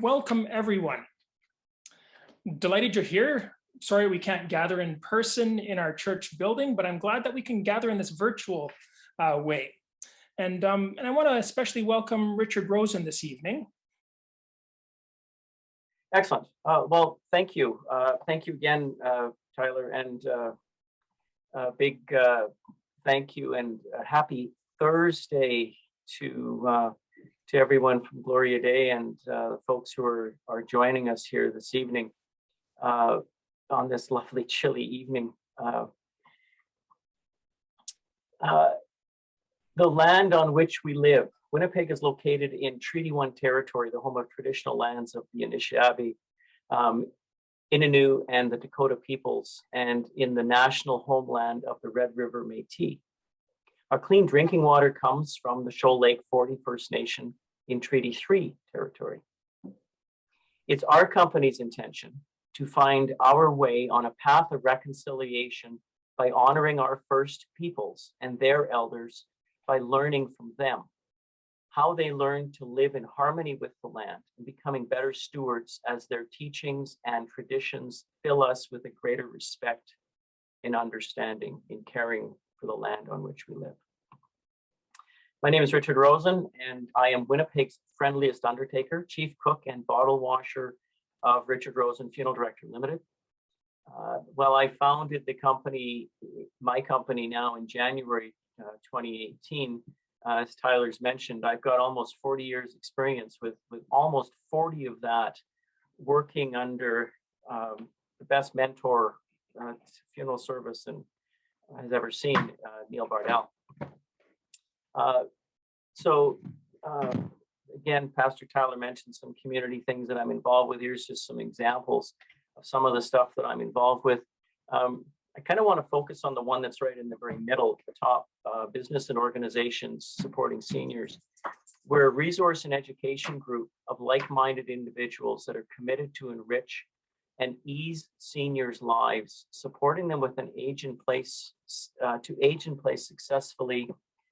Welcome, everyone. Delighted you're here. Sorry we can't gather in person in our church building, but I'm glad that we can gather in this virtual way. And I want to especially welcome Richard Rosin this evening. Excellent. Well, thank you. Thank you again, Tyler, and a big thank you and happy Thursday to everyone from Gloria Dei and folks who are joining us here this evening on this lovely chilly evening. The land on which we live. Winnipeg is located in Treaty 1 territory, the home of traditional lands of the Anishinaabe, Innu, and the Dakota peoples, and in the national homeland of the Red River Métis. Our clean drinking water comes from the Shoal Lake 40 First Nation in Treaty 3 territory. It's our company's intention to find our way on a path of reconciliation by honoring our First Peoples and their elders by learning from them how they learn to live in harmony with the land and becoming better stewards as their teachings and traditions fill us with a greater respect and understanding in caring for the land on which we live. My name is Richard Rosin, and I am Winnipeg's friendliest undertaker, chief cook and bottle washer of Richard Rosin Funeral Director Limited. Well, I founded the company, my company now in January 2018. As Tyler's mentioned, I've got almost 40 years experience with almost 40 of that working under the best mentor funeral service and has ever seen, Neil Bardell. Again, Pastor Tyler mentioned some community things that I'm involved with. Here's just some examples of some of the stuff that I'm involved with. I kind of want to focus on the one that's right in the very middle, the top, business and organizations supporting seniors. We're a resource and education group of like-minded individuals that are committed to enrich and ease seniors' lives, supporting them with an age in place successfully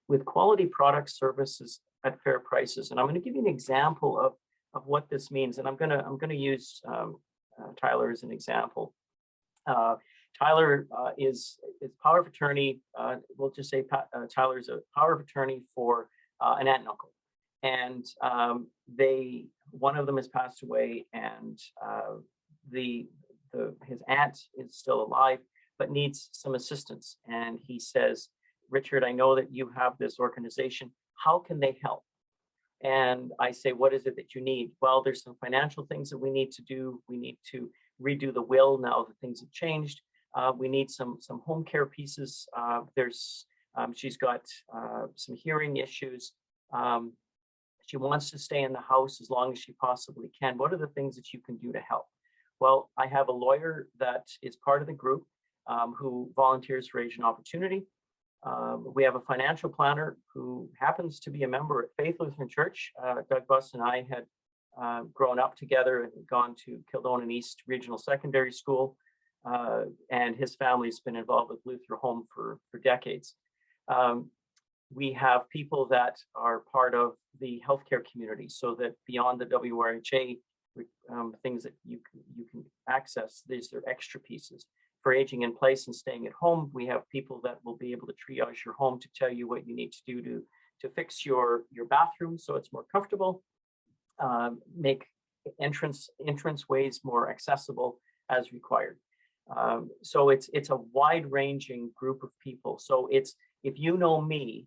with quality products, services at fair prices. And I'm going to give you an example of what this means. And I'm going to use Tyler as an example. Tyler is power of attorney. We'll just say Tyler is a power of attorney for an aunt and uncle, and one of them has passed away, and his aunt is still alive but needs some assistance. And he says, Richard, I know that you have this organization. How can they help? And I say, what is it that you need? Well, there's some financial things that we need to do. We need to redo the will now that things have changed. We need some home care pieces. She's got some hearing issues. She wants to stay in the house as long as she possibly can. What are the things that you can do to help? Well, I have a lawyer that is part of the group who volunteers for Age and Opportunity. We have a financial planner who happens to be a member at Faith Lutheran Church. Doug Buss and I had grown up together and gone to Kildonan East Regional Secondary School. And his family's been involved with Lutheran Home for decades. We have people that are part of the healthcare community, so that beyond the WRHA things that you can access, these are extra pieces. For aging in place and staying at home, we have people that will be able to triage your home to tell you what you need to do to fix your bathroom so it's more comfortable, make entrance ways more accessible as required. So it's a wide-ranging group of people. So if you know me,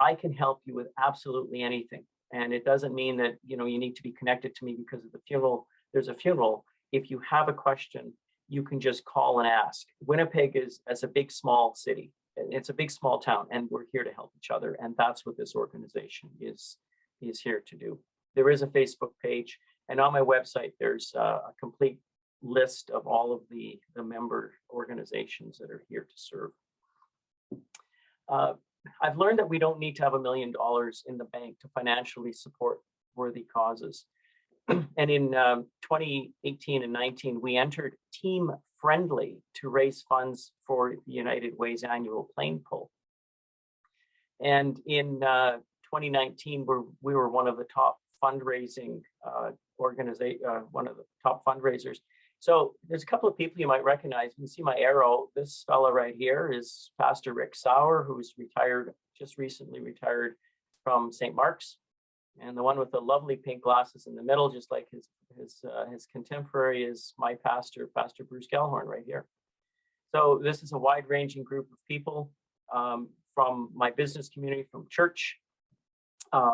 I can help you with absolutely anything. And it doesn't mean that you need to be connected to me because of the funeral. There's a funeral. If you have a question, you can just call and ask. Winnipeg is a big, small city. It's a big, small town, and we're here to help each other. And that's what this organization is here to do. There is a Facebook page, and on my website, there's a complete list of all of the member organizations that are here to serve. I've learned that we don't need to have $1 million in the bank to financially support worthy causes. And in 2018 and 19, we entered Team Friendly to raise funds for the United Way's annual plane pull. And in 2019, we were one of the top fundraising organization, one of the top fundraisers. So there's a couple of people you might recognize. You can see my arrow. This fella right here is Pastor Rick Sauer, who's retired, just recently retired from St. Mark's. And the one with the lovely pink glasses in the middle, just like his contemporary, is my pastor, Pastor Bruce Gellhorn, right here. So this is a wide-ranging group of people from my business community, from church,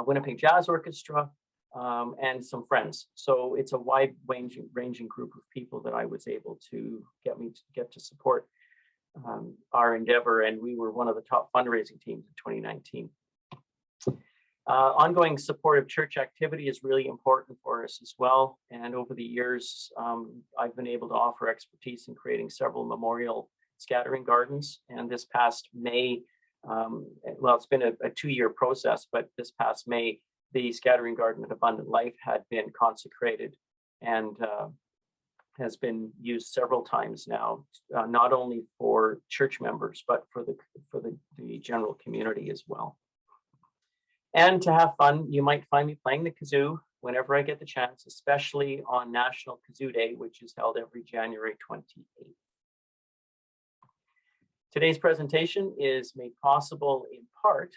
Winnipeg Jazz Orchestra, and some friends. So it's a wide-ranging group of people that I was able to get to support our endeavor, and we were one of the top fundraising teams in 2019. Ongoing support of church activity is really important for us as well. And over the years, I've been able to offer expertise in creating several memorial scattering gardens. And this past May, well, it's been a 2-year process, but this past May, the scattering garden at Abundant Life had been consecrated and has been used several times now, not only for church members, but for the general community as well. And to have fun, you might find me playing the kazoo whenever I get the chance, especially on National Kazoo Day, which is held every January 28th. Today's presentation is made possible in part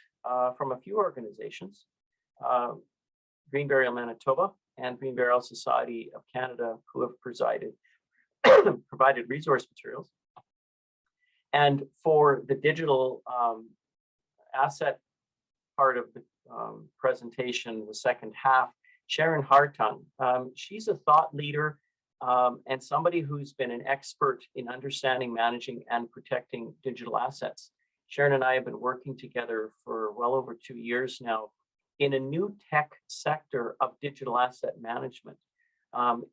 from a few organizations, Green Burial Manitoba and Green Burial Society of Canada, who have provided resource materials. And for the digital asset part of the presentation, the second half, Sharon Hartung. She's a thought leader and somebody who's been an expert in understanding, managing, and protecting digital assets. Sharon and I have been working together for well over 2 years now in a new tech sector of digital asset management,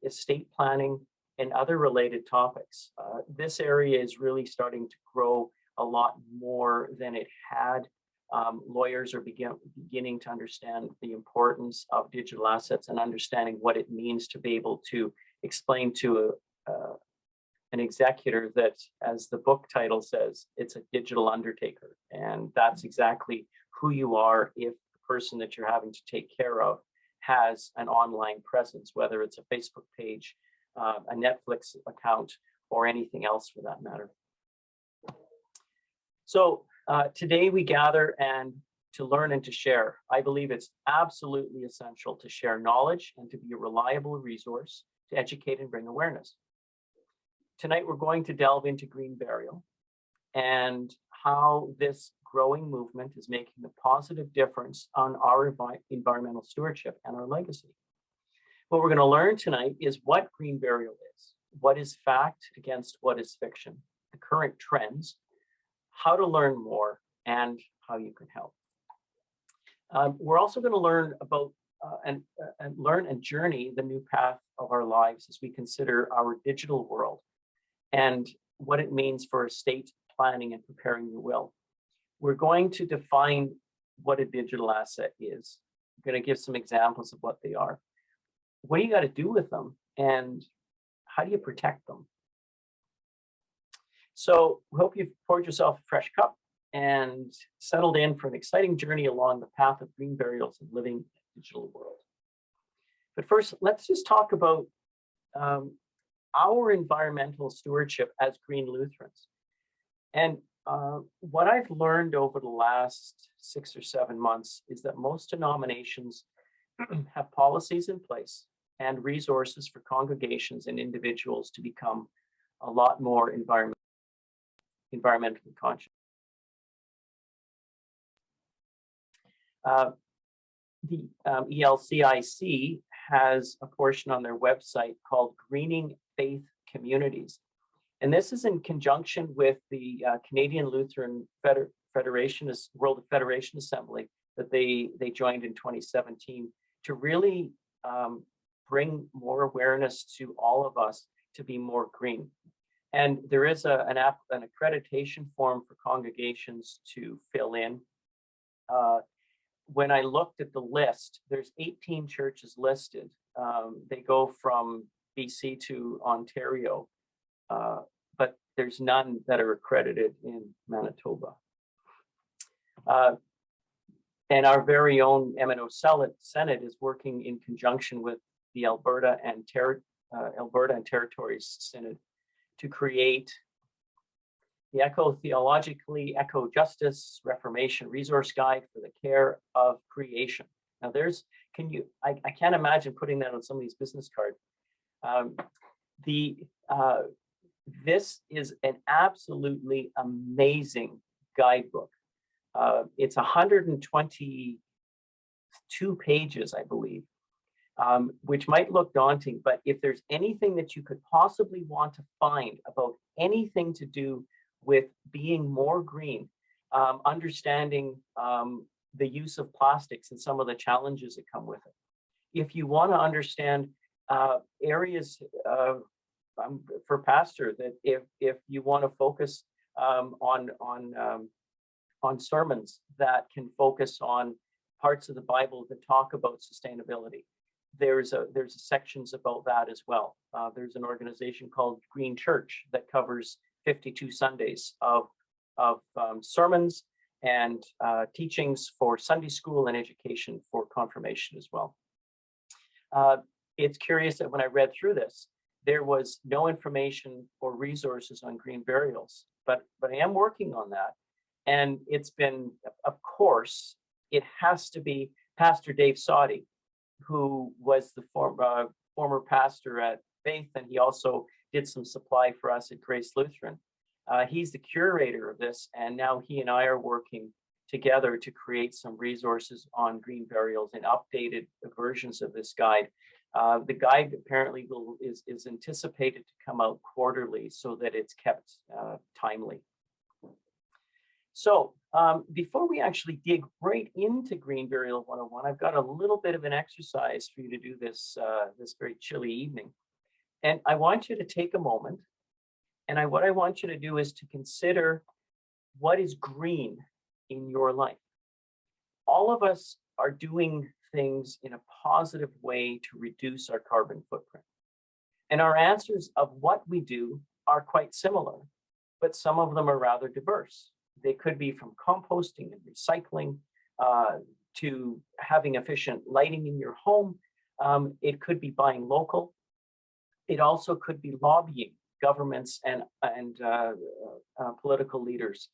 estate planning, and other related topics. This area is really starting to grow a lot more than it had. Lawyers are beginning to understand the importance of digital assets and understanding what it means to be able to explain to an executor that, as the book title says, it's a digital undertaker. And that's exactly who you are if the person that you're having to take care of has an online presence, whether it's a Facebook page, a Netflix account, or anything else for that matter. So today we gather and to learn and to share. I believe it's absolutely essential to share knowledge and to be a reliable resource to educate and bring awareness. Tonight we're going to delve into green burial and how this growing movement is making a positive difference on our environmental stewardship and our legacy. What we're going to learn tonight is what green burial is, what is fact against what is fiction, the current trends, how to learn more, and how you can help. We're also going to learn about and learn and journey the new path of our lives as we consider our digital world and what it means for estate planning and preparing your will. We're going to define what a digital asset is. I'm going to give some examples of what they are. What do you got to do with them, and how do you protect them? So we hope you've poured yourself a fresh cup and settled in for an exciting journey along the path of green burials and living in a digital world. But first, let's just talk about our environmental stewardship as Green Lutherans. And what I've learned over the last 6 or 7 months is that most denominations have policies in place and resources for congregations and individuals to become a lot more environmentally conscious. The ELCIC has a portion on their website called Greening Faith Communities. And this is in conjunction with the Canadian Lutheran Federation, World Federation Assembly that they joined in 2017 to really bring more awareness to all of us to be more green. And there is an accreditation form for congregations to fill in. When I looked at the list, there's 18 churches listed. They go from BC to Ontario, but there's none that are accredited in Manitoba. And our very own MNO Senate is working in conjunction with the Alberta and Territories Synod to create the Eco-Theologically Eco-Justice Reformation Resource Guide for the Care of Creation. Now I can't imagine putting that on somebody's business card. This is an absolutely amazing guidebook. It's 122 pages, I believe, which might look daunting, but if there's anything that you could possibly want to find about anything to do with being more green, understanding the use of plastics and some of the challenges that come with it. If you want to understand areas for pastor, that if you want to focus on sermons that can focus on parts of the Bible that talk about sustainability, there's sections about that as well. There's an organization called Green Church that covers 52 Sundays of sermons and teachings for Sunday school and education for confirmation as well. It's curious that when I read through this, there was no information or resources on green burials, but I am working on that. And it's been, of course, it has to be Pastor Dave Soddy, who was the former pastor at Faith, and he also did some supply for us at Grace Lutheran. He's the curator of this, and now he and I are working together to create some resources on green burials and updated versions of this guide. The guide apparently is anticipated to come out quarterly so that it's kept timely. So before we actually dig right into Green Burial 101, I've got a little bit of an exercise for you to do this very chilly evening. And I want you to take a moment, and what I want you to do is to consider what is green in your life. All of us are doing things in a positive way to reduce our carbon footprint. And our answers of what we do are quite similar, but some of them are rather diverse. They could be from composting and recycling to having efficient lighting in your home. It could be buying local. It also could be lobbying governments and political leaders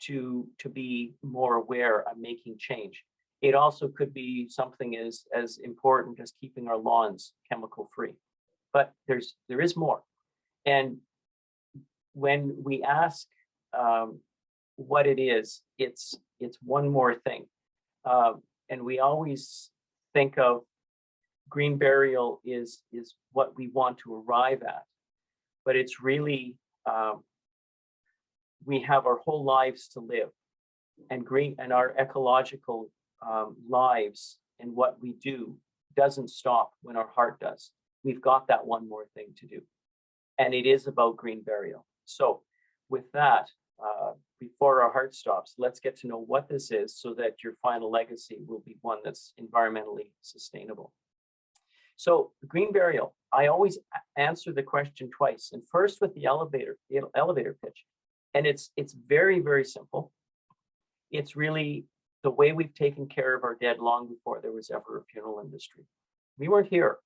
to be more aware of making change. It also could be something as important as keeping our lawns chemical free. But there is more. And when we ask what it is, it's one more thing. And we always think of green burial is what we want to arrive at, but it's really we have our whole lives to live, and our ecological lives and what we do doesn't stop when our heart does. We've got that one more thing to do, and it is about green burial. So with that, before our heart stops, let's get to know what this is so that your final legacy will be one that's environmentally sustainable. So green burial, I always answer the question twice, and first with the elevator pitch. And it's very, very simple. It's really the way we've taken care of our dead long before there was ever a funeral industry. We weren't here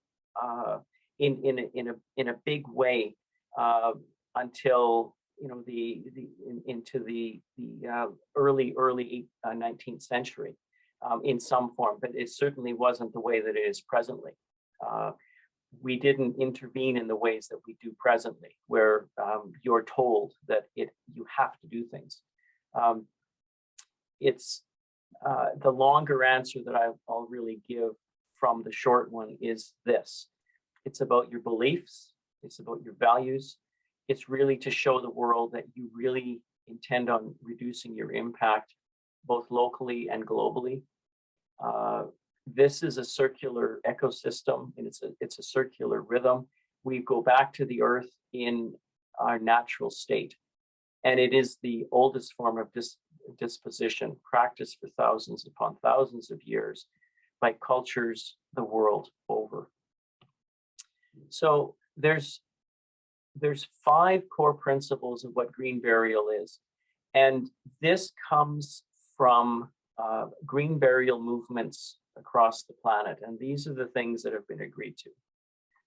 in a big way until into the early 19th century in some form, but it certainly wasn't the way that it is presently. We didn't intervene in the ways that we do presently, where you're told that you have to do things. It's the longer answer that I'll really give from the short one is this. It's about your beliefs. It's about your values. It's really to show the world that you really intend on reducing your impact, both locally and globally. This is a circular ecosystem, and it's a circular rhythm. We go back to the earth in our natural state, and it is the oldest form of disposition practiced for thousands upon thousands of years by cultures the world over. So there's 5 core principles of what green burial is, and this comes from green burial movements across the planet, and these are the things that have been agreed to.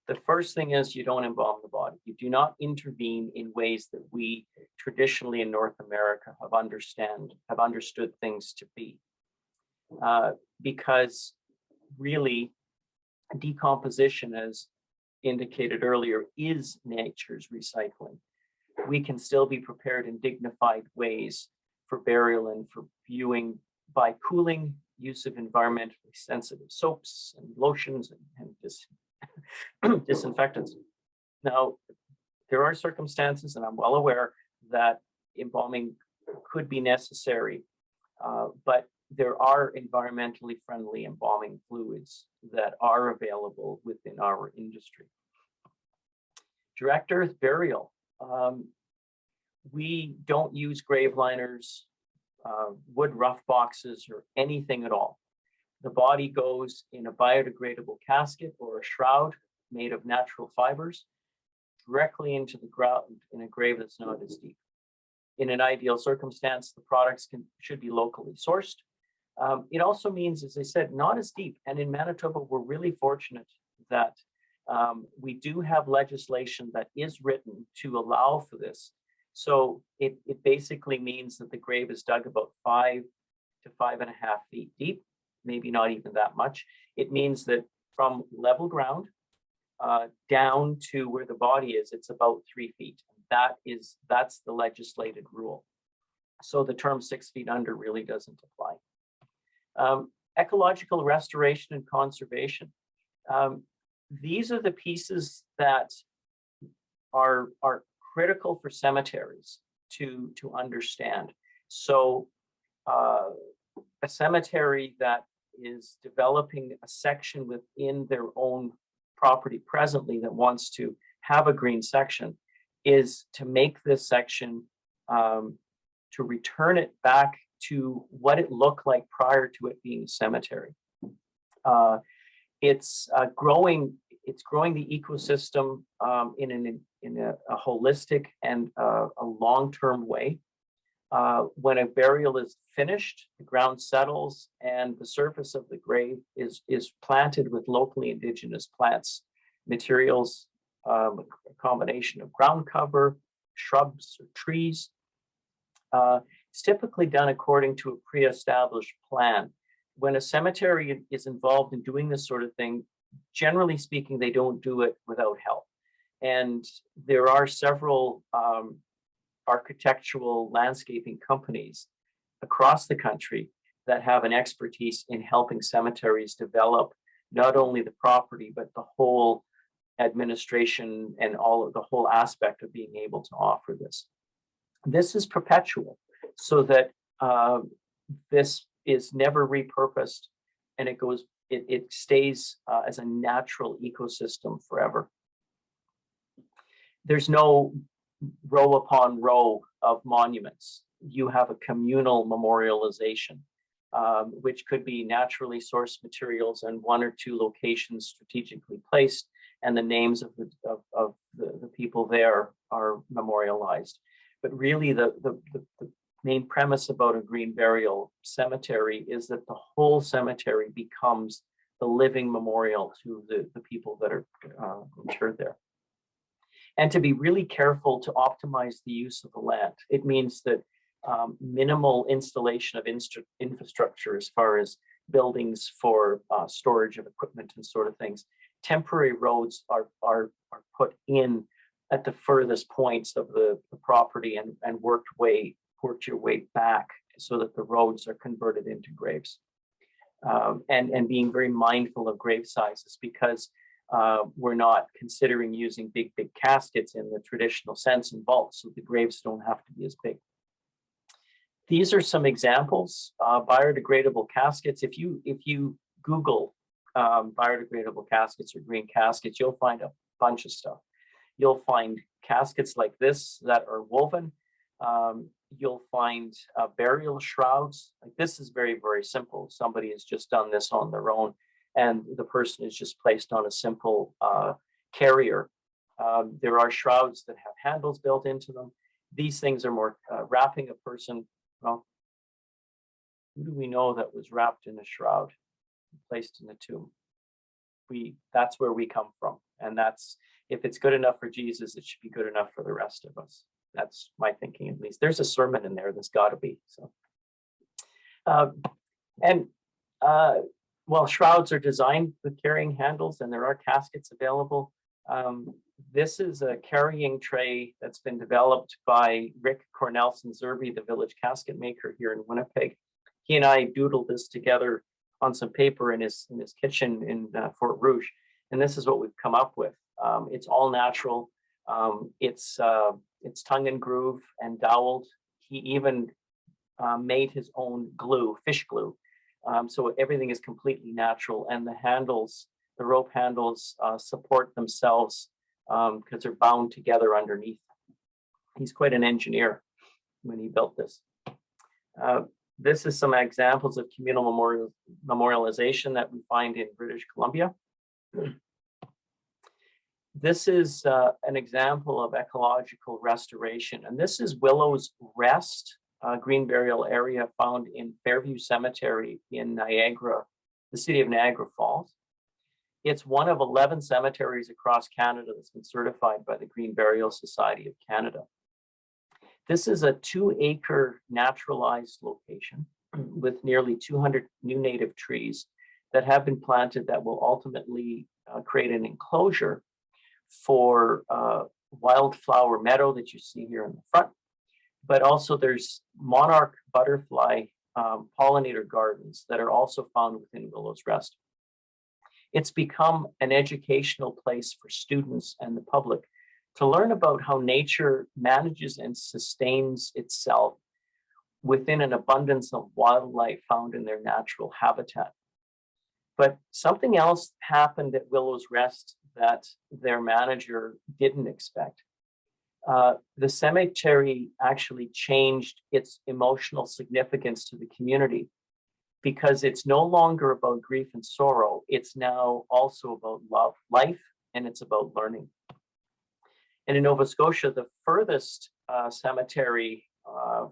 The first thing is you don't embalm the body. You do not intervene in ways that we traditionally in North America have understood things to be. Because really decomposition, as indicated earlier, is nature's recycling. We can still be prepared in dignified ways for burial and for viewing by cooling, use of environmentally sensitive soaps and lotions and disinfectants. Now, there are circumstances, and I'm well aware that embalming could be necessary, but there are environmentally friendly embalming fluids that are available within our industry. Direct earth burial. We don't use grave liners, wood rough boxes, or anything at all. The body goes in a biodegradable casket or a shroud made of natural fibers directly into the ground in a grave that's not as deep. In an ideal circumstance, the products should be locally sourced. It also means, as I said, not as deep. And in Manitoba, we're really fortunate that we do have legislation that is written to allow for this. So it basically means that the grave is dug about 5 to 5.5 feet deep, maybe not even that much. It means that from level ground down to where the body is, it's about 3 feet. That's the legislated rule. So the term 6 feet under really doesn't apply. Ecological restoration and conservation. These are the pieces that are critical for cemeteries to understand. So a cemetery that is developing a section within their own property presently that wants to have a green section is to make this section, to return it back to what it looked like prior to it being a cemetery. It's growing the ecosystem in a holistic and a long-term way. When a burial is finished, the ground settles and the surface of the grave is planted with locally indigenous plants, materials, a combination of ground cover, shrubs, or trees. It's typically done according to a pre-established plan. When a cemetery is involved in doing this sort of thing, generally speaking, they don't do it without help. And there are several architectural landscaping companies across the country that have an expertise in helping cemeteries develop not only the property, but the whole administration and all of the whole aspect of being able to offer this. This is perpetual, so that this is never repurposed, and it stays as a natural ecosystem forever. There's no row upon row of monuments. You have a communal memorialization, which could be naturally sourced materials and 1 or 2 locations strategically placed, and the names of the people there are memorialized. But really, the main premise about a green burial cemetery is that the whole cemetery becomes the living memorial to the people that are interred there. And to be really careful to optimize the use of the land. It means that minimal installation of infrastructure as far as buildings for storage of equipment and sort of things. Temporary roads are put in at the furthest points of the property and worked your way back so that the roads are converted into graves. And being very mindful of grave sizes, because we're not considering using big caskets in the traditional sense in vaults, so the graves don't have to be as big. These are some examples. Biodegradable caskets. If you Google biodegradable caskets or green caskets, you'll find a bunch of stuff. You'll find caskets like this that are woven. You'll find burial shrouds. Like this is very, very simple. Somebody has just done this on their own, and the person is just placed on a simple carrier. There are shrouds that have handles built into them. These things are more wrapping a person. Well, who do we know that was wrapped in a shroud, placed in a tomb? that's where we come from. And that's, if it's good enough for Jesus, it should be good enough for the rest of us. That's my thinking, at least. There's a sermon in there, there's got to be. So, well, shrouds are designed with carrying handles, and there are caskets available. This is a carrying tray that's been developed by Rick Cornelson Zerby, the village casket maker here in Winnipeg. He and I doodled this together on some paper in his kitchen in Fort Rouge, and this is what we've come up with. It's all natural. It's tongue and groove and doweled. He even made his own glue, fish glue. So everything is completely natural, and the handles, the rope handles, support themselves because they're bound together underneath. He's quite an engineer when he built this. This is some examples of communal memorialization that we find in British Columbia. This is an example of ecological restoration, and this is Willow's Rest, green burial area found in Fairview Cemetery in Niagara, the city of Niagara Falls. It's one of 11 cemeteries across Canada that's been certified by the Green Burial Society of Canada. This is a 2-acre naturalized location with nearly 200 new native trees that have been planted that will ultimately create an enclosure for wildflower meadow that you see here in the front. But also there's monarch butterfly pollinator gardens that are also found within Willow's Rest. It's become an educational place for students and the public to learn about how nature manages and sustains itself within an abundance of wildlife found in their natural habitat. But something else happened at Willow's Rest that their manager didn't expect. The cemetery actually changed its emotional significance to the community because it's no longer about grief and sorrow. It's now also about love, life, and it's about learning. And in Nova Scotia, the furthest cemetery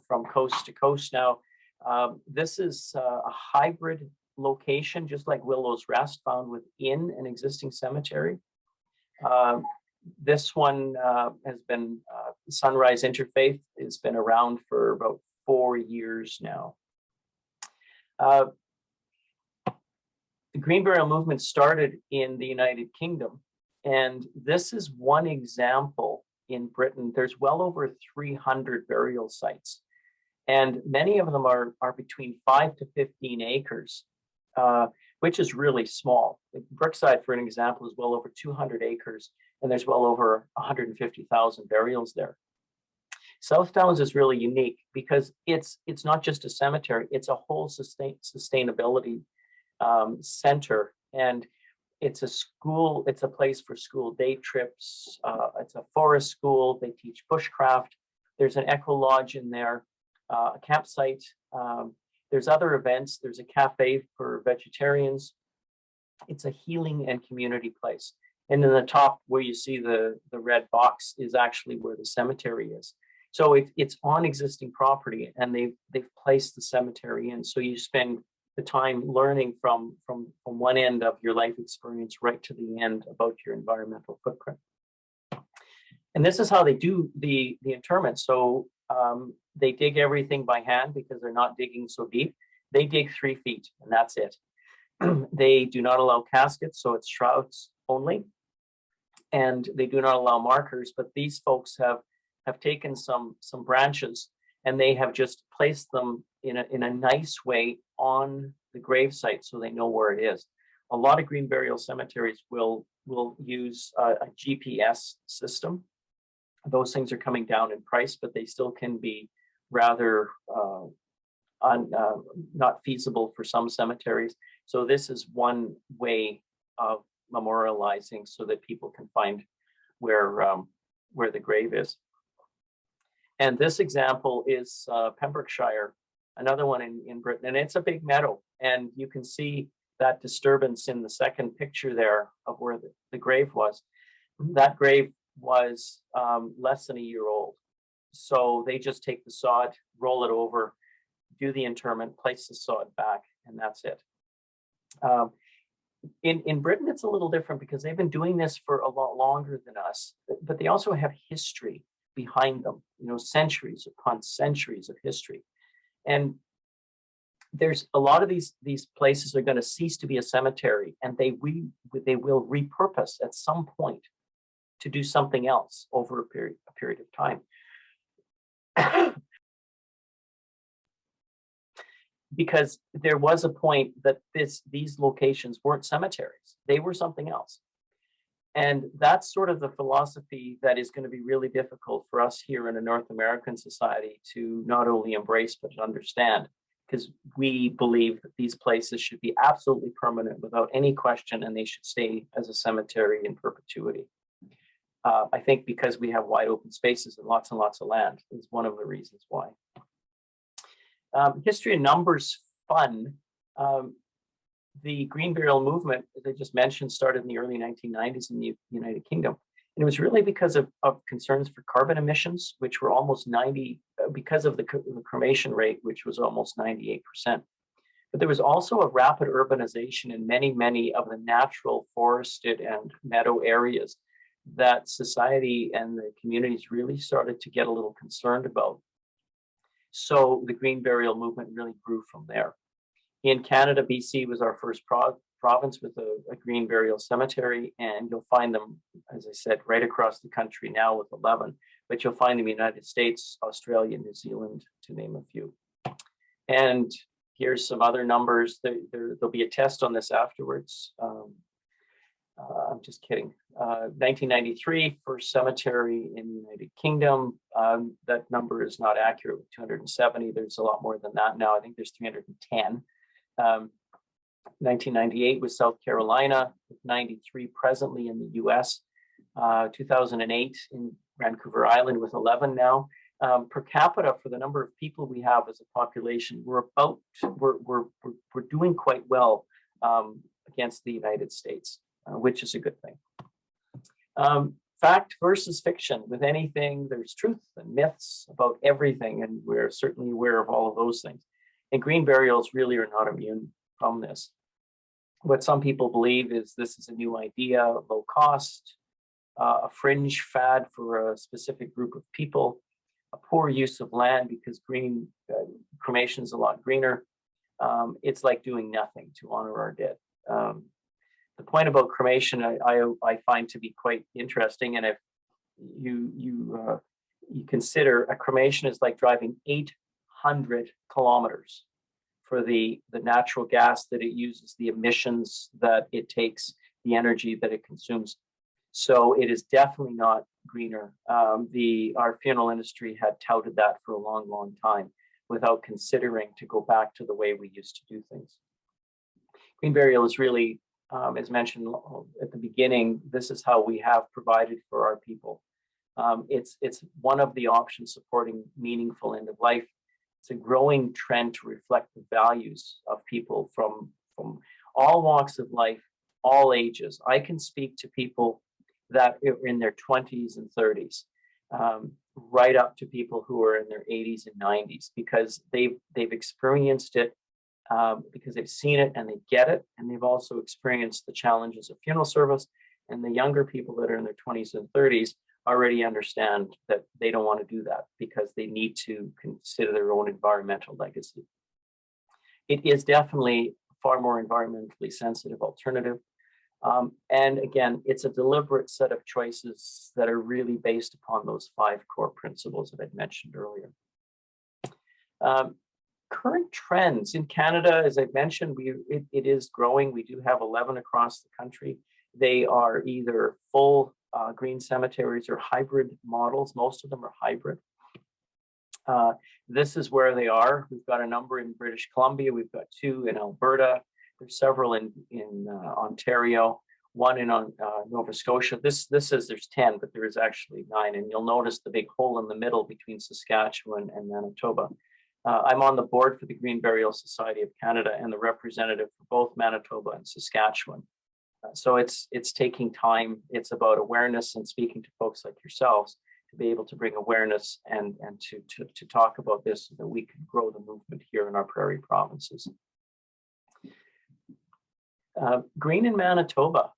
from coast to coast now, this is a hybrid location, just like Willow's Rest, found within an existing cemetery. This one has been, Sunrise Interfaith has been around for about 4 years now. The Green Burial movement started in the United Kingdom, and this is one example in Britain. There's well over 300 burial sites, and many of them are between 5 to 15 acres, which is really small. Brookside, for an example, is well over 200 acres, and there's well over 150,000 burials there. South Downs is really unique because it's not just a cemetery, it's a whole sustainability center, and it's a school, it's a place for school day trips, it's a forest school, they teach bushcraft, there's an eco lodge in there, a campsite, there's other events, there's a cafe for vegetarians. It's a healing and community place. And in the top where you see the red box is actually where the cemetery is. So it's on existing property, and they've placed the cemetery in. So you spend the time learning from one end of your life experience right to the end about your environmental footprint. And this is how they do the interment. So they dig everything by hand because they're not digging so deep. They dig 3 feet, and that's it. They do not allow caskets, so it's shrouds only. And they do not allow markers, but these folks have taken some branches, and they have just placed them in a nice way on the gravesite so they know where it is. A lot of green burial cemeteries will use a GPS system. Those things are coming down in price, but they still can be rather not feasible for some cemeteries. So this is one way of memorializing so that people can find where the grave is. And this example is Pembrokeshire, another one in Britain, and it's a big meadow. And you can see that disturbance in the second picture there of where the grave was. That grave was less than a year old. So they just take the sod, roll it over, do the interment, place the sod back, and that's it. In Britain, it's a little different because they've been doing this for a lot longer than us, but they also have history behind them, centuries upon centuries of history. And there's a lot of these places are going to cease to be a cemetery, and they will repurpose at some point to do something else over a period of time. Because there was a point that these locations weren't cemeteries. They were something else. And that's sort of the philosophy that is going to be really difficult for us here in a North American society to not only embrace, but to understand, because we believe that these places should be absolutely permanent without any question, and they should stay as a cemetery in perpetuity. I think because we have wide open spaces and lots of land is one of the reasons why. History and numbers fun. The Green Burial movement, as I just mentioned, started in the early 1990s in the United Kingdom. And it was really because of concerns for carbon emissions, which were almost 90, because of the cremation rate, which was almost 98%. But there was also a rapid urbanization in many of the natural forested and meadow areas that society and the communities really started to get a little concerned about. So the green burial movement really grew from there. In Canada, BC was our first province with a green burial cemetery, and you'll find them, as I said, right across the country now with 11, but you'll find them in the United States, Australia, New Zealand, to name a few. And here's some other numbers. There'll be a test on this afterwards. I'm just kidding. 1993, first cemetery in the United Kingdom. That number is not accurate with 270. There's a lot more than that now. I think there's 310. 1998 was South Carolina, 93 presently in the US. 2008 in Vancouver Island with 11 now. Per capita, for the number of people we have as a population, we're doing quite well against the United States. Which is a good thing. Fact versus fiction. With anything, there's truth and myths about everything, and we're certainly aware of all of those things. And green burials really are not immune from this. What some people believe is this is a new idea, low cost, a fringe fad for a specific group of people, a poor use of land because cremation is a lot greener. It's like doing nothing to honor our dead. The point about cremation I find to be quite interesting, and if you consider a cremation is like driving 800 kilometers for the natural gas that it uses, the emissions that it takes, the energy that it consumes. So it is definitely not greener. Our funeral industry had touted that for a long time without considering to go back to the way we used to do things. Green burial is really, as mentioned at the beginning, this is how we have provided for our people. It's one of the options supporting meaningful end of life. It's a growing trend to reflect the values of people from all walks of life, all ages. I can speak to people that are in their 20s and 30s, right up to people who are in their 80s and 90s, because they've experienced it, because they've seen it and they get it, and they've also experienced the challenges of funeral service. And the younger people that are in their 20s and 30s already understand that they don't want to do that because they need to consider their own environmental legacy. It is definitely a far more environmentally sensitive alternative. And again, it's a deliberate set of choices that are really based upon those 5 core principles that I'd mentioned earlier. Current trends in Canada, as I mentioned, it is growing. We do have 11 across the country. They are either full green cemeteries or hybrid models. Most of them are hybrid. This is where they are. We've got a number in British Columbia. We've got 2 in Alberta. There's several in Ontario, 1 in Nova Scotia. This says there's 10, but there is actually 9. And you'll notice the big hole in the middle between Saskatchewan and Manitoba. I'm on the board for the Green Burial Society of Canada and the representative for both Manitoba and Saskatchewan. So it's taking time. It's about awareness and speaking to folks like yourselves to be able to bring awareness and to talk about this so that we can grow the movement here in our prairie provinces. Green in Manitoba.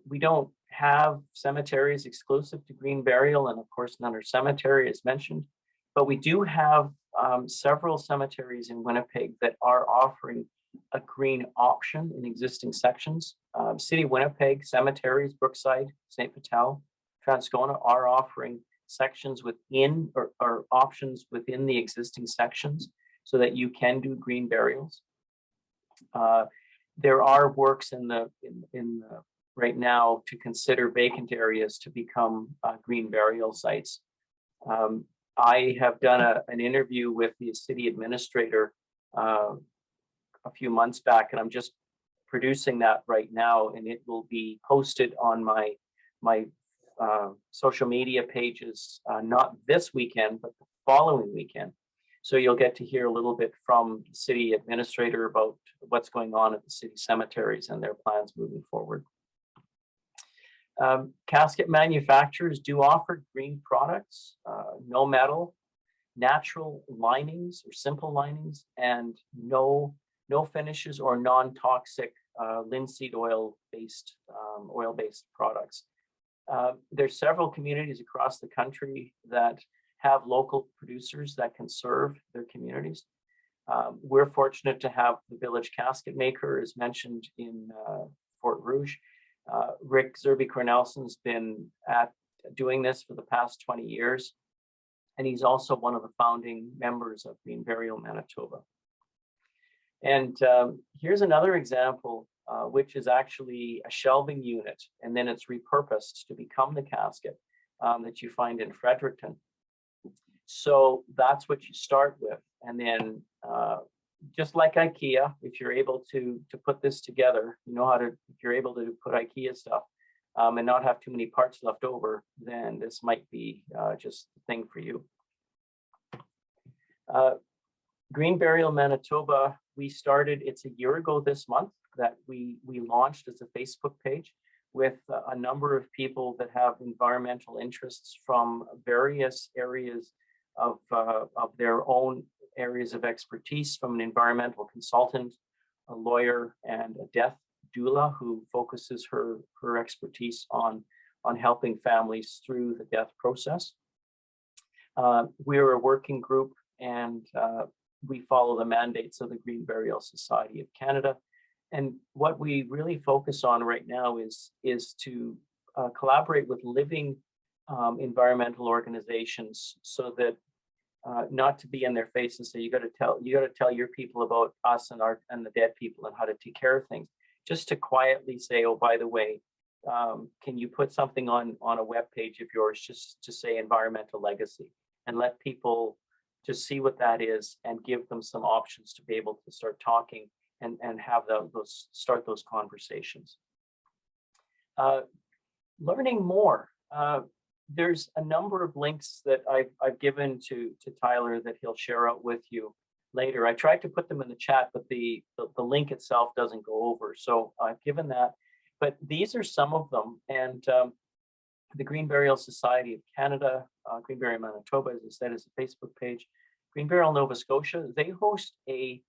We don't have cemeteries exclusive to green burial, and of course, none are cemetery as mentioned, but we do have several cemeteries in Winnipeg that are offering a green option in existing sections. City of Winnipeg cemeteries, Brookside, St. Vital, Transcona are offering sections within or options within the existing sections so that you can do green burials. There are works in the right now to consider vacant areas to become green burial sites. I have done an interview with the city administrator a few months back, and I'm just producing that right now, and it will be posted on my social media pages, not this weekend, but the following weekend. So you'll get to hear a little bit from the city administrator about what's going on at the city cemeteries and their plans moving forward. Casket manufacturers do offer green products, no metal, natural linings or simple linings, and no finishes or non-toxic linseed oil-based products. There's several communities across the country that have local producers that can serve their communities. We're fortunate to have the village casket maker, as mentioned in Fort Rouge. Rick Zerby-Cornelson's been doing this for the past 20 years, and he's also one of the founding members of Green Burial Manitoba. And here's another example, which is actually a shelving unit, and then it's repurposed to become the casket that you find in Fredericton. So that's what you start with. And then just like IKEA, if you're able to put this together, you know how to, if you're able to put IKEA stuff and not have too many parts left over, then this might be just the thing for you. Green Burial Manitoba, we started, it's a year ago this month that we launched as a Facebook page with a number of people that have environmental interests from various areas of their own areas of expertise, from an environmental consultant, a lawyer, and a death doula who focuses her expertise on helping families through the death process. We're a working group, and we follow the mandates of the Green Burial Society of Canada. And what we really focus on right now is to collaborate with living environmental organizations, so that not to be in their face and say, you got to tell your people about us and the dead people and how to take care of things. Just to quietly say, oh, by the way, can you put something on a web page of yours just to say environmental legacy, and let people just see what that is and give them some options to be able to start talking and have start those conversations. Learning more. There's a number of links that I've given to Tyler that he'll share out with you later. I tried to put them in the chat, but the link itself doesn't go over. So I've given that, but these are some of them. And the Green Burial Society of Canada, Green Burial Manitoba, as I said, is a Facebook page. Green Burial Nova Scotia, they host a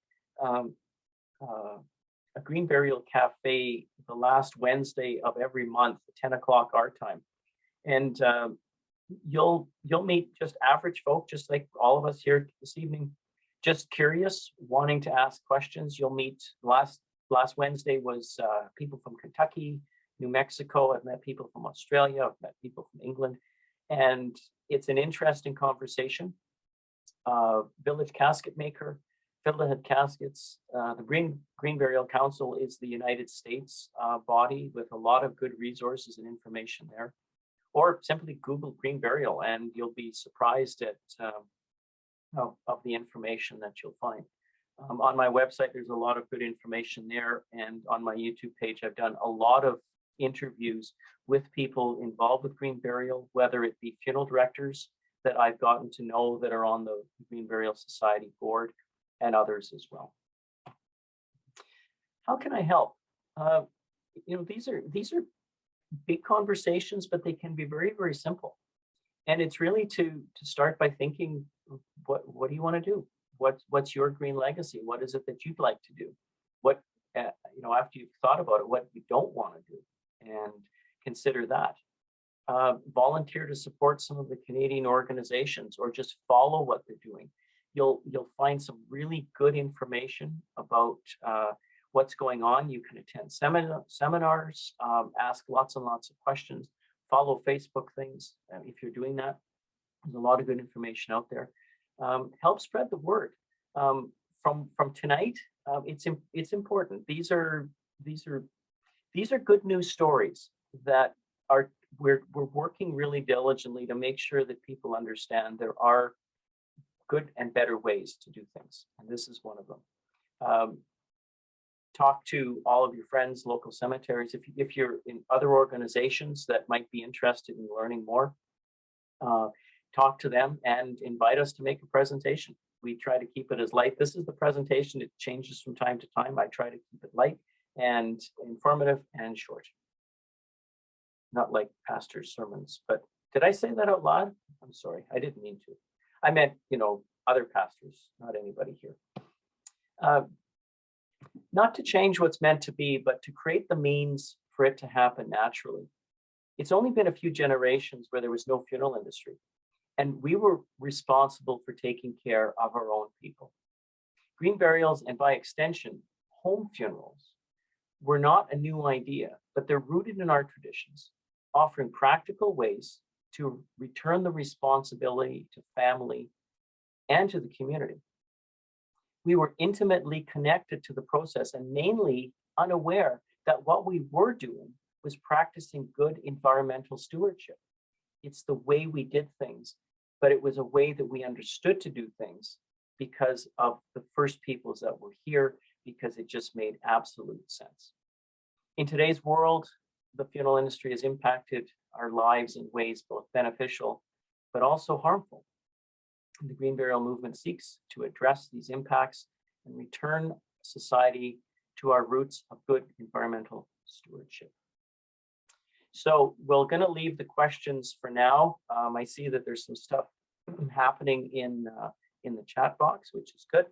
Green Burial Cafe the last Wednesday of every month, 10 o'clock our time. And you'll meet just average folk, just like all of us here this evening, just curious, wanting to ask questions. You'll meet, last Wednesday was people from Kentucky, New Mexico. I've met people from Australia. I've met people from England. And it's an interesting conversation. Village casket maker, Fiddlehead Caskets. The Green Burial Council is the United States body with a lot of good resources and information there. Or simply Google Green Burial and you'll be surprised at of the information that you'll find. On my website, there's a lot of good information there. And on my YouTube page, I've done a lot of interviews with people involved with Green Burial, whether it be funeral directors that I've gotten to know that are on the Green Burial Society board, and others as well. How can I help? These are big conversations, but they can be very, very simple. And it's really to start by thinking, what do you want to do? What's your green legacy? What is it that you'd like to do? What after you've thought about it, what you don't want to do, and consider that. Volunteer to support some of the Canadian organizations, or just follow what they're doing. You'll find some really good information about what's going on. You can attend seminars, ask lots and lots of questions, follow Facebook things if you're doing that. There's a lot of good information out there. Help spread the word. From tonight, it's important. These are good news stories that we're working really diligently to make sure that people understand there are good and better ways to do things, and this is one of them. Talk to all of your friends, local cemeteries. If you're in other organizations that might be interested in learning more, talk to them and invite us to make a presentation. We try to keep it as light. This is the presentation. It changes from time to time. I try to keep it light and informative and short. Not like pastor's sermons, but did I say that out loud? I'm sorry, I didn't mean to. I meant, other pastors, not anybody here. Not to change what's meant to be, but to create the means for it to happen naturally. It's only been a few generations where there was no funeral industry, and we were responsible for taking care of our own people. Green burials, and by extension, home funerals, were not a new idea, but they're rooted in our traditions, offering practical ways to return the responsibility to family and to the community. We were intimately connected to the process and mainly unaware that what we were doing was practicing good environmental stewardship. It's the way we did things, but it was a way that we understood to do things because of the first peoples that were here, because it just made absolute sense. In today's world, the funeral industry has impacted our lives in ways both beneficial but also harmful. The Green Burial Movement seeks to address these impacts and return society to our roots of good environmental stewardship. So we're going to leave the questions for now. I see that there's some stuff happening in the chat box, which is good.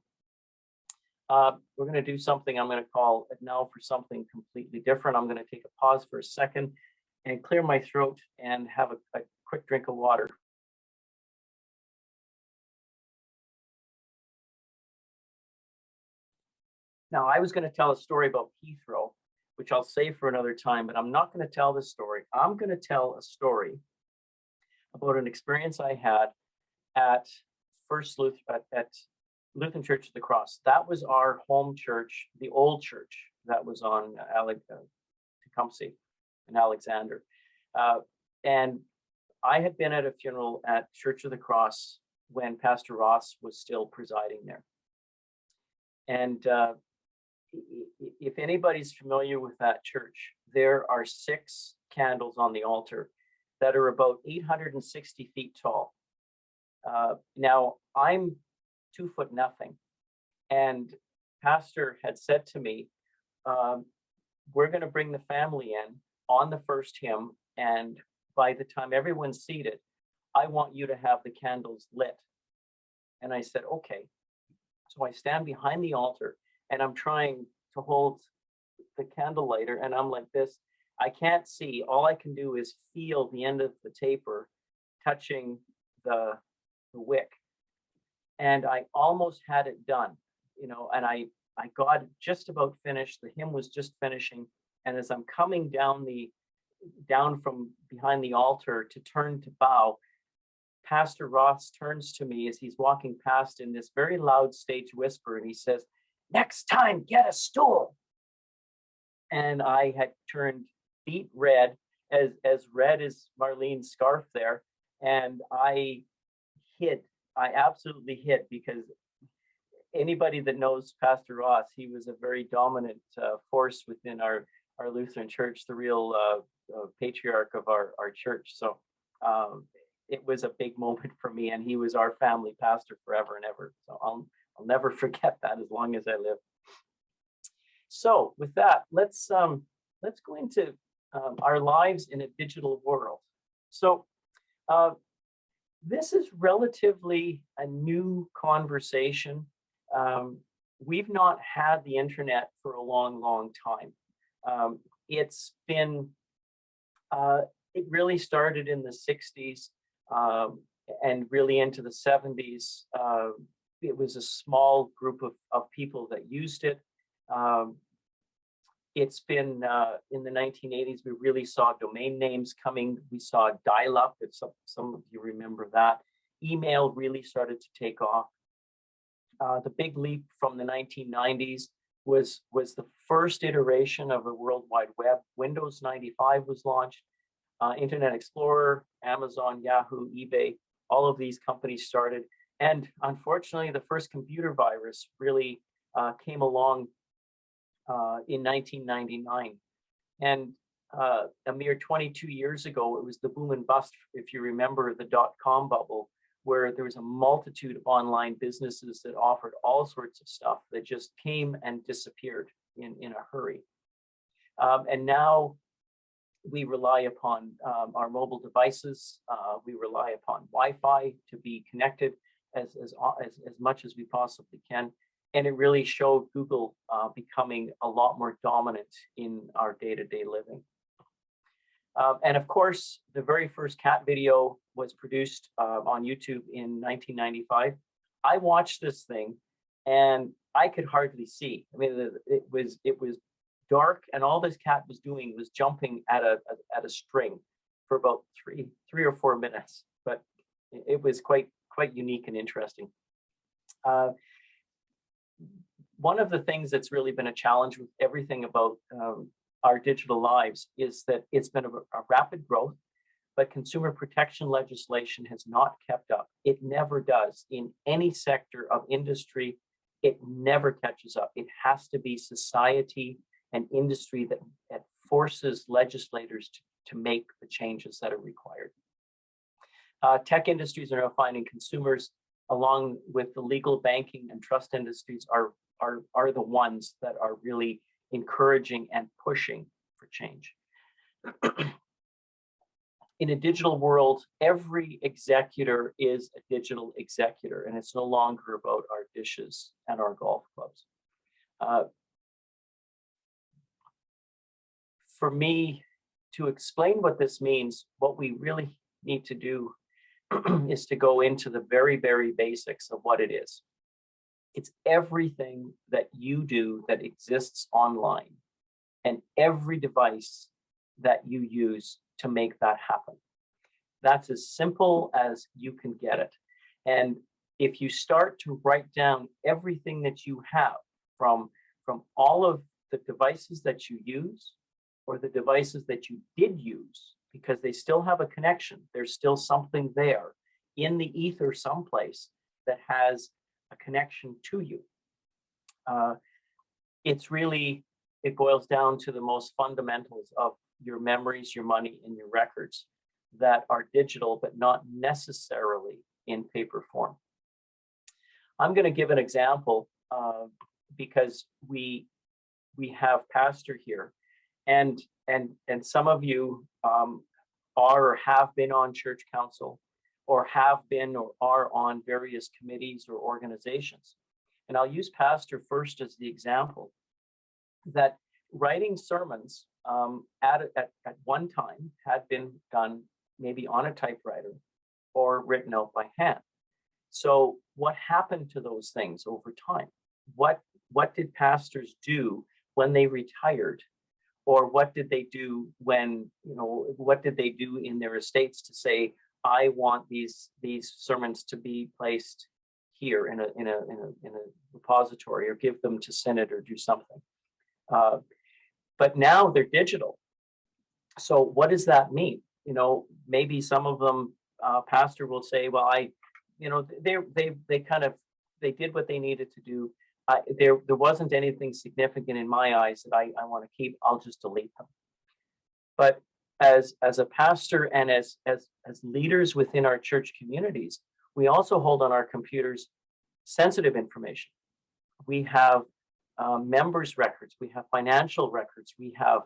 We're going to do something I'm going to call it now for something completely different. I'm going to take a pause for a second and clear my throat and have a quick drink of water. Now, I was going to tell a story about Heathrow, which I'll save for another time, but I'm not going to tell this story. I'm going to tell a story about an experience I had at Lutheran Church of the Cross. That was our home church, the old church that was on Tecumseh and Alexander. And I had been at a funeral at Church of the Cross when Pastor Ross was still presiding there. And if anybody's familiar with that church, there are 6 candles on the altar that are about 860 feet tall. Now, I'm 2 foot nothing, and Pastor had said to me, we're going to bring the family in on the first hymn, and by the time everyone's seated, I want you to have the candles lit. And I said, okay. So I stand behind the altar and I'm trying to hold the candle lighter, and I'm like this. I can't see. All I can do is feel the end of the taper touching the wick. And I almost had it done, and I got it just about finished. The hymn was just finishing. And as I'm coming down from behind the altar to turn to bow, Pastor Ross turns to me as he's walking past in this very loud stage whisper, and he says, "Next time, get a stool." And I had turned beet red, as red as Marlene's scarf there, and I absolutely hid, because anybody that knows Pastor Ross, he was a very dominant force within our Lutheran church, the real patriarch of our church. So it was a big moment for me, and he was our family pastor forever and ever. So I'll never forget that as long as I live. So with that, let's go into our lives in a digital world. So this is relatively a new conversation. we've not had the internet for a long, long time. It's been, it really started in the 60s and really into the 70s. It was a small group of people that used it. It's been in the 1980s, we really saw domain names coming. We saw dial-up, if some of you remember that. Email really started to take off. The big leap from the 1990s was the first iteration of the World Wide Web. Windows 95 was launched. Internet Explorer, Amazon, Yahoo, eBay, all of these companies started. And unfortunately, the first computer virus really came along in 1999. And a mere 22 years ago, it was the boom and bust, if you remember the dot-com bubble, where there was a multitude of online businesses that offered all sorts of stuff that just came and disappeared in a hurry. And now we rely upon our mobile devices. We rely upon Wi-Fi to be connected as much as we possibly can. And it really showed Google becoming a lot more dominant in our day-to-day living. And of course, the very first cat video was produced on YouTube in 1995. I watched this thing and I could hardly see. I mean, it was dark, and all this cat was doing was jumping at a string for about three or 4 minutes. But it was quite unique and interesting. One of the things that's really been a challenge with everything about our digital lives is that it's been a rapid growth, but consumer protection legislation has not kept up. It never does in any sector of industry. It never catches up. It has to be society and industry that forces legislators to make the changes that are required. Tech industries are now finding consumers, along with the legal, banking, and trust industries, are the ones that are really encouraging and pushing for change. In a digital world, every executor is a digital executor, and it's no longer about our dishes and our golf clubs. For me to explain what this means, what we really need to do is to go into the very, very basics of what it is. It's everything that you do that exists online and every device that you use to make that happen. That's as simple as you can get it. And if you start to write down everything that you have from all of the devices that you use or the devices that you did use, because they still have a connection, there's still something there in the ether someplace that has a connection to you. It boils down to the most fundamentals of your memories, your money, and your records that are digital, but not necessarily in paper form. I'm going to give an example because we have Pastor here, and some of you are or have been on church council, or have been or are on various committees or organizations. And I'll use Pastor first as the example that writing sermons at one time had been done maybe on a typewriter or written out by hand. So what happened to those things over time? What did pastors do when they retired? Or what did they do when, what did they do in their estates to say, I want these sermons to be placed here in a repository, or give them to Synod, or do something. But now they're digital. So what does that mean? Maybe some of them, pastor will say, well, they did what they needed to do. There wasn't anything significant in my eyes that I want to keep. I'll just delete them. But as a pastor and as leaders within our church communities, we also hold on our computers sensitive information. We have members' records, we have financial records, we have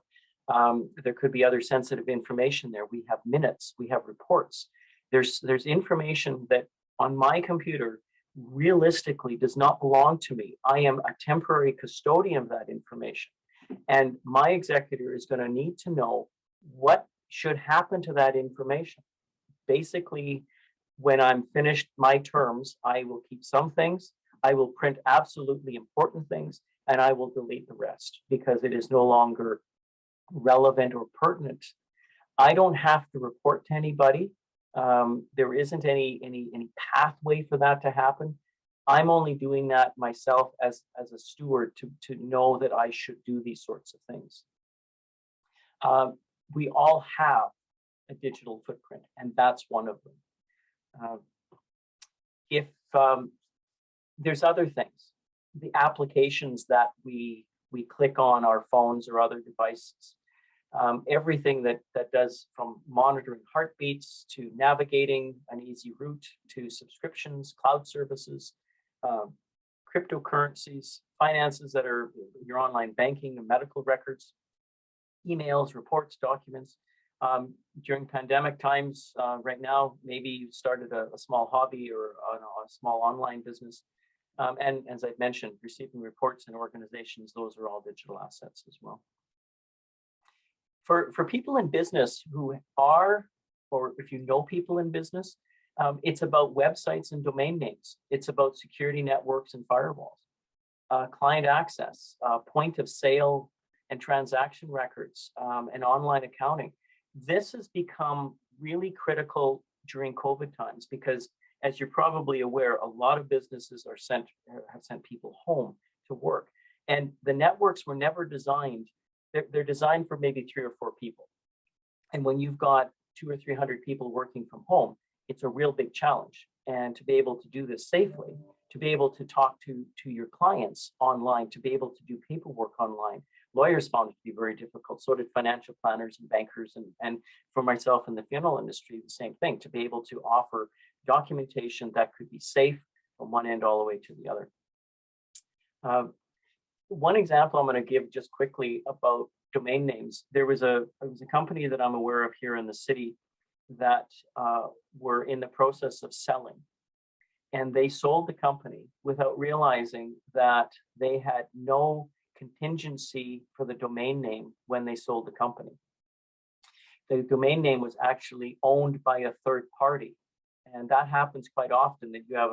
there could be other sensitive information there. We have minutes, we have reports. There's information that on my computer realistically does not belong to me. I am a temporary custodian of that information. And my executor is going to need to know what should happen to that information. Basically, when I'm finished my terms, I will keep some things, I will print absolutely important things, and I will delete the rest because it is no longer relevant or pertinent. I don't have to report to anybody. There isn't any pathway for that to happen. I'm only doing that myself as a steward to know that I should do these sorts of things. We all have a digital footprint, and that's one of them. If there's other things, the applications that we click on our phones or other devices, everything that does from monitoring heartbeats to navigating an easy route to subscriptions, cloud services, cryptocurrencies, finances that are your online banking and medical records, emails, reports, documents. During pandemic times, right now, maybe you started a small hobby or a small online business. And as I've mentioned, receiving reports and organizations, those are all digital assets as well. For people in business who are, or if you know people in business, it's about websites and domain names. It's about security networks and firewalls, client access, point of sale and transaction records, and online accounting. This has become really critical during COVID times because, as you're probably aware, a lot of businesses have sent people home to work. And the networks were never designed. They're designed for maybe 3 or 4 people. And when you've got 200 or 300 people working from home, it's a real big challenge. And to be able to do this safely, to be able to talk to your clients online, to be able to do paperwork online, lawyers found it to be very difficult. So did financial planners and bankers. And for myself in the funeral industry, the same thing, to be able to offer documentation that could be safe from one end all the way to the other. One example I'm going to give just quickly about domain names. There was a company that I'm aware of here in the city that were in the process of selling. And they sold the company without realizing that they had no contingency for the domain name when they sold the company. The domain name was actually owned by a third party. And that happens quite often, that you have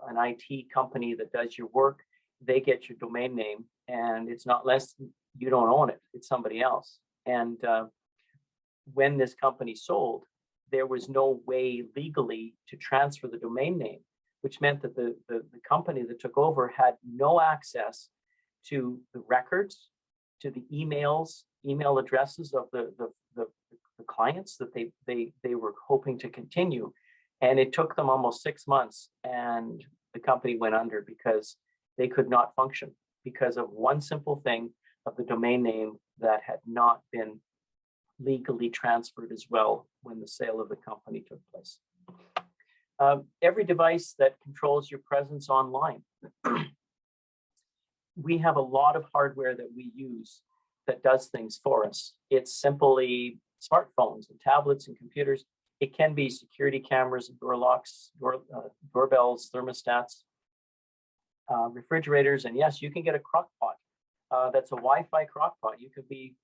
an IT company that does your work, they get your domain name, and it's not less, you don't own it, it's somebody else. And when this company sold, there was no way legally to transfer the domain name, which meant that the company that took over had no access to the records, to the email addresses of the clients that they were hoping to continue. And it took them almost 6 months, and the company went under because they could not function because of one simple thing of the domain name that had not been legally transferred as well when the sale of the company took place. Every device that controls your presence online. We have a lot of hardware that we use that does things for us. It's simply smartphones and tablets and computers. It can be security cameras and door locks, doorbells, thermostats, refrigerators, and yes, you can get a crock pot. That's a Wi-Fi crock pot. You could be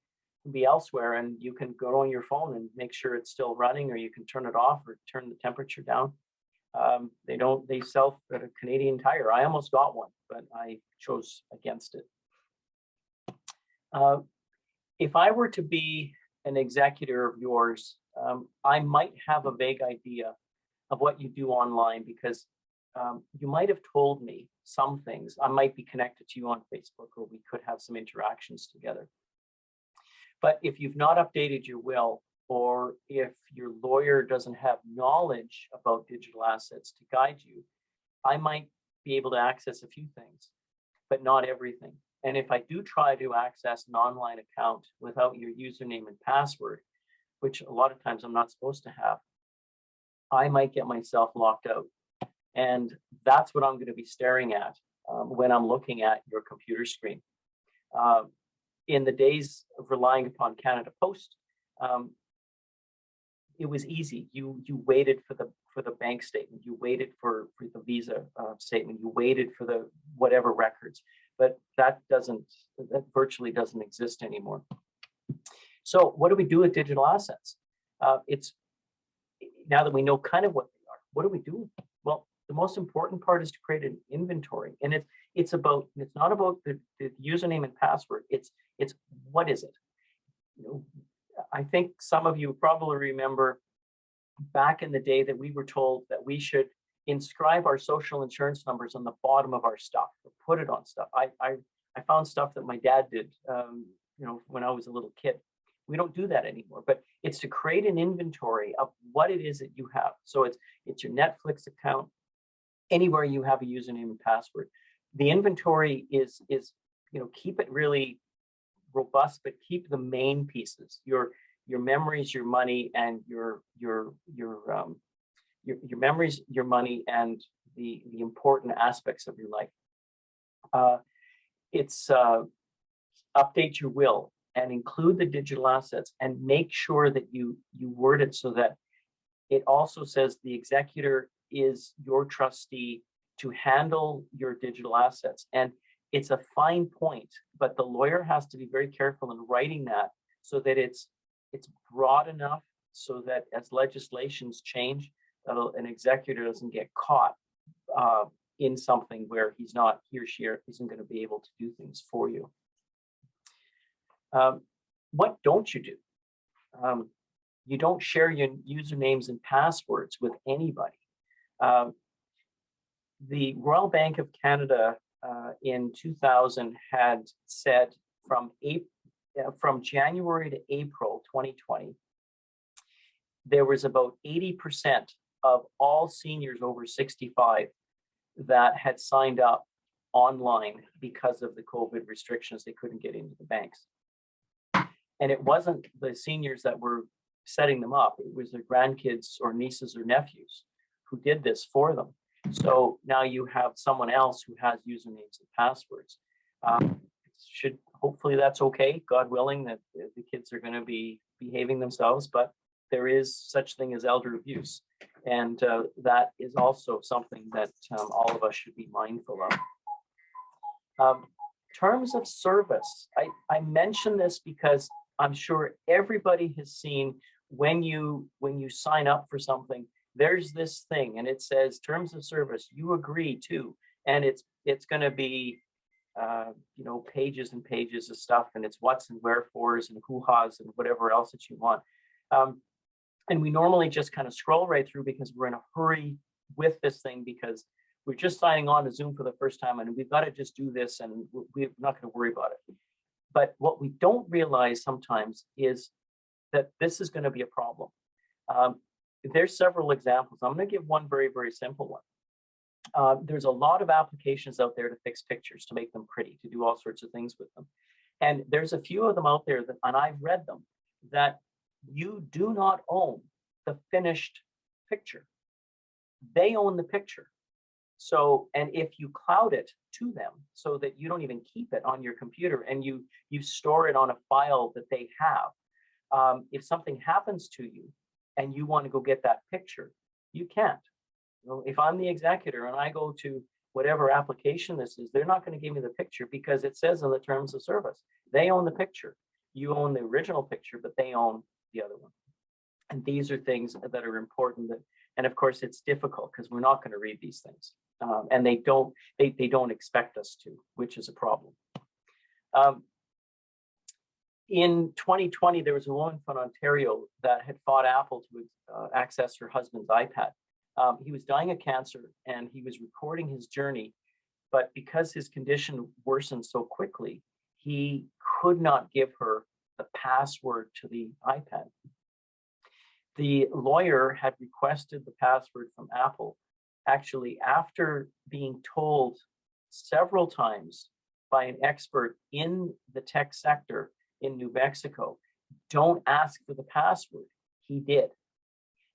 elsewhere, and you can go on your phone and make sure it's still running, or you can turn it off or turn the temperature down. They sell at a Canadian Tire. I almost got one, but I chose against it. If I were to be an executor of yours, I might have a vague idea of what you do online because you might have told me some things. I might be connected to you on Facebook, or we could have some interactions together. But if you've not updated your will, or if your lawyer doesn't have knowledge about digital assets to guide you, I might be able to access a few things, but not everything. And if I do try to access an online account without your username and password, which a lot of times I'm not supposed to have, I might get myself locked out. And that's what I'm going to be staring at when I'm looking at your computer screen. In the days of relying upon Canada Post, it was easy. You waited for the bank statement, you waited for the Visa statement, you waited for the whatever records, but that virtually doesn't exist anymore. So what do we do with digital assets? It's now that we know kind of what they are, what do we do? Well, the most important part is to create an inventory, and it's not about the username and password. It's what is it? I think some of you probably remember back in the day that we were told that we should inscribe our social insurance numbers on the bottom of our stuff, or put it on stuff. I found stuff that my dad did, when I was a little kid. We don't do that anymore, but it's to create an inventory of what it is that you have. So it's your Netflix account, anywhere you have a username and password. The inventory is keep it really robust, but keep the main pieces, your memories, your money, and your memories, your money, and the important aspects of your life. It's update your will and include the digital assets, and make sure that you word it so that it also says the executor is your trustee to handle your digital assets. And it's a fine point, but the lawyer has to be very careful in writing that so that it's broad enough so that as legislations change, that an executor doesn't get caught in something where he or she isn't going to be able to do things for you. What don't you do? You don't share your usernames and passwords with anybody. The Royal Bank of Canada in 2000 had said from January to April 2020, there was about 80% of all seniors over 65 that had signed up online because of the COVID restrictions. They couldn't get into the banks. And it wasn't the seniors that were setting them up. It was their grandkids or nieces or nephews who did this for them. So now you have someone else who has usernames and passwords. Hopefully that's okay, God willing, that the kids are going to be behaving themselves, but there is such thing as elder abuse. And that is also something that all of us should be mindful of. Terms of service. I mention this because I'm sure everybody has seen when you sign up for something, there's this thing and it says terms of service, you agree to, and it's going to be pages and pages of stuff, and it's what's and wherefores and hoo-ha's and whatever else that you want. And we normally just kind of scroll right through because we're in a hurry with this thing, because we're just signing on to Zoom for the first time and we've got to just do this and we're not going to worry about it. But what we don't realize sometimes is that this is going to be a problem. There's several examples. I'm going to give one very, very simple one. There's a lot of applications out there to fix pictures, to make them pretty, to do all sorts of things with them. And there's a few of them out there that, and I've read them, that you do not own the finished picture. They own the picture. So, and if you cloud it to them so that you don't even keep it on your computer and you store it on a file that they have, if something happens to you and you want to go get that picture, you can't. If I'm the executor and I go to whatever application this is, they're not going to give me the picture because it says in the terms of service, they own the picture. You own the original picture, but they own the other one. And these are things that are important. And of course, it's difficult because we're not going to read these things. And they don't expect us to, which is a problem. In 2020, there was a woman from Ontario that had fought Apple to access her husband's iPad. He was dying of cancer and he was recording his journey, but because his condition worsened so quickly, he could not give her the password to the iPad. The lawyer had requested the password from Apple, actually after being told several times by an expert in the tech sector in New Mexico, don't ask for the password. He did.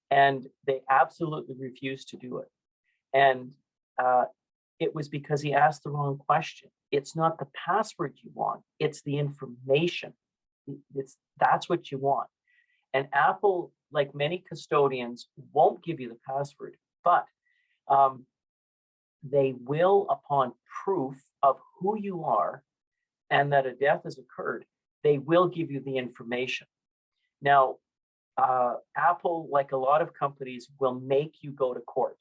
And they absolutely refused to do it. And it was because he asked the wrong question. It's not the password you want, it's the information. That's what you want. And Apple, like many custodians, won't give you the password, but they will, upon proof of who you are and that a death has occurred, they will give you the information. Now, Apple, like a lot of companies, will make you go to court.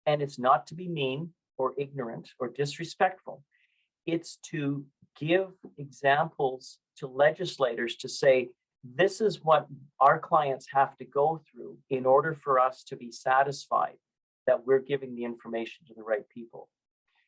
And it's not to be mean or ignorant or disrespectful. It's to give examples to legislators to say, this is what our clients have to go through in order for us to be satisfied that we're giving the information to the right people.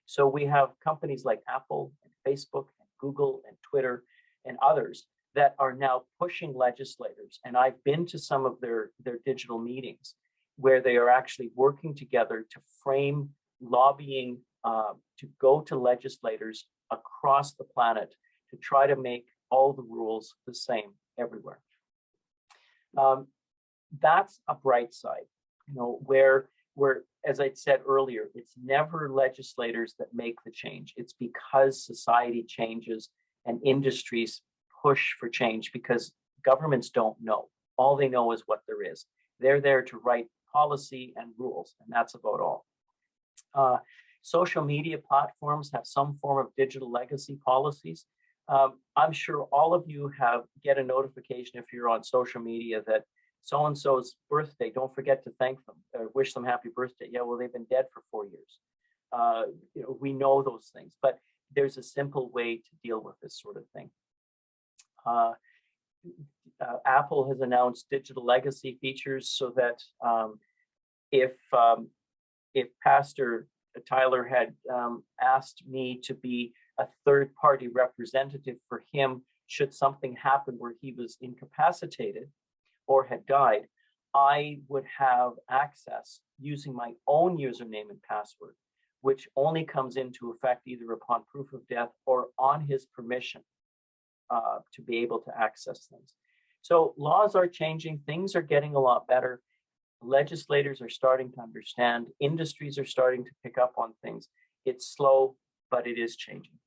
So we have companies like Apple and Facebook and Google and Twitter and others that are now pushing legislators. And I've been to some of their digital meetings where they are actually working together to frame lobbying to go to legislators across the planet to try to make all the rules the same everywhere. That's a bright side, where as I said earlier, it's never legislators that make the change. It's because society changes and industries push for change because governments don't know. All they know is what there is. They're there to write policy and rules, and that's about all. Social media platforms have some form of digital legacy policies. I'm sure all of you get a notification if you're on social media that so-and-so's birthday, don't forget to thank them, or wish them happy birthday. Yeah, well, they've been dead for 4 years. We know those things, but there's a simple way to deal with this sort of thing. Apple has announced digital legacy features so that if Pastor Tyler had asked me to be a third-party representative for him should something happen where he was incapacitated or had died, I would have access using my own username and password, which only comes into effect either upon proof of death or on his permission to be able to access things. So laws are changing, things are getting a lot better. Legislators are starting to understand, industries are starting to pick up on things. It's slow, but it is changing.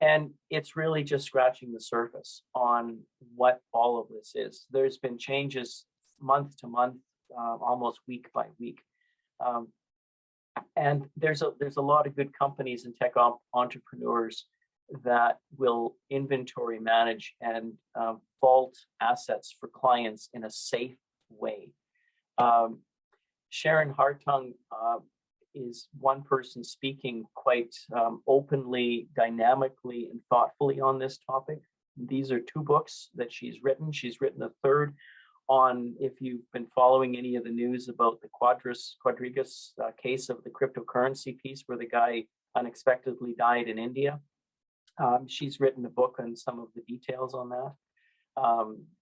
And it's really just scratching the surface on what all of this is. There's been changes month to month, almost week by week. And there's a lot of good companies and tech entrepreneurs that will inventory manage and vault assets for clients in a safe way. Sharon Hartung is one person speaking quite openly, dynamically, and thoughtfully on this topic. These are 2 books that she's written. She's written a third on, if you've been following any of the news about the Quadrigas case of the cryptocurrency piece where the guy unexpectedly died in India. She's written a book on some of the details on that.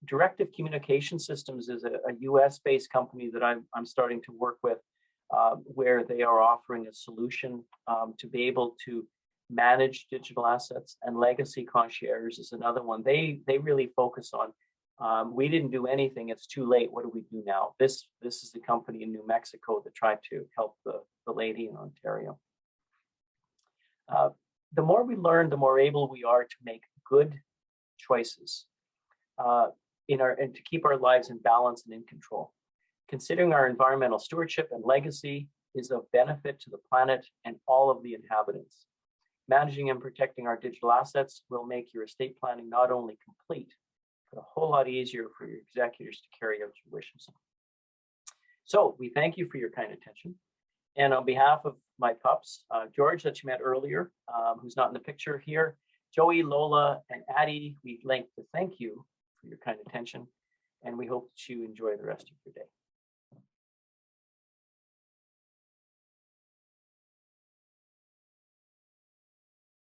Directive Communication Systems is a US-based company that I'm starting to work with, where they are offering a solution to be able to manage digital assets, and Legacy Concierge is another one. They really focus on, we didn't do anything, it's too late, what do we do now? This is the company in New Mexico that tried to help the lady in Ontario. The more we learn, the more able we are to make good choices and to keep our lives in balance and in control. Considering our environmental stewardship and legacy is of benefit to the planet and all of the inhabitants. Managing and protecting our digital assets will make your estate planning not only complete, but a whole lot easier for your executors to carry out your wishes. So we thank you for your kind attention. And on behalf of my pups, George, that you met earlier, who's not in the picture here, Joey, Lola, and Addie, we'd like to thank you for your kind attention, and we hope that you enjoy the rest of your day.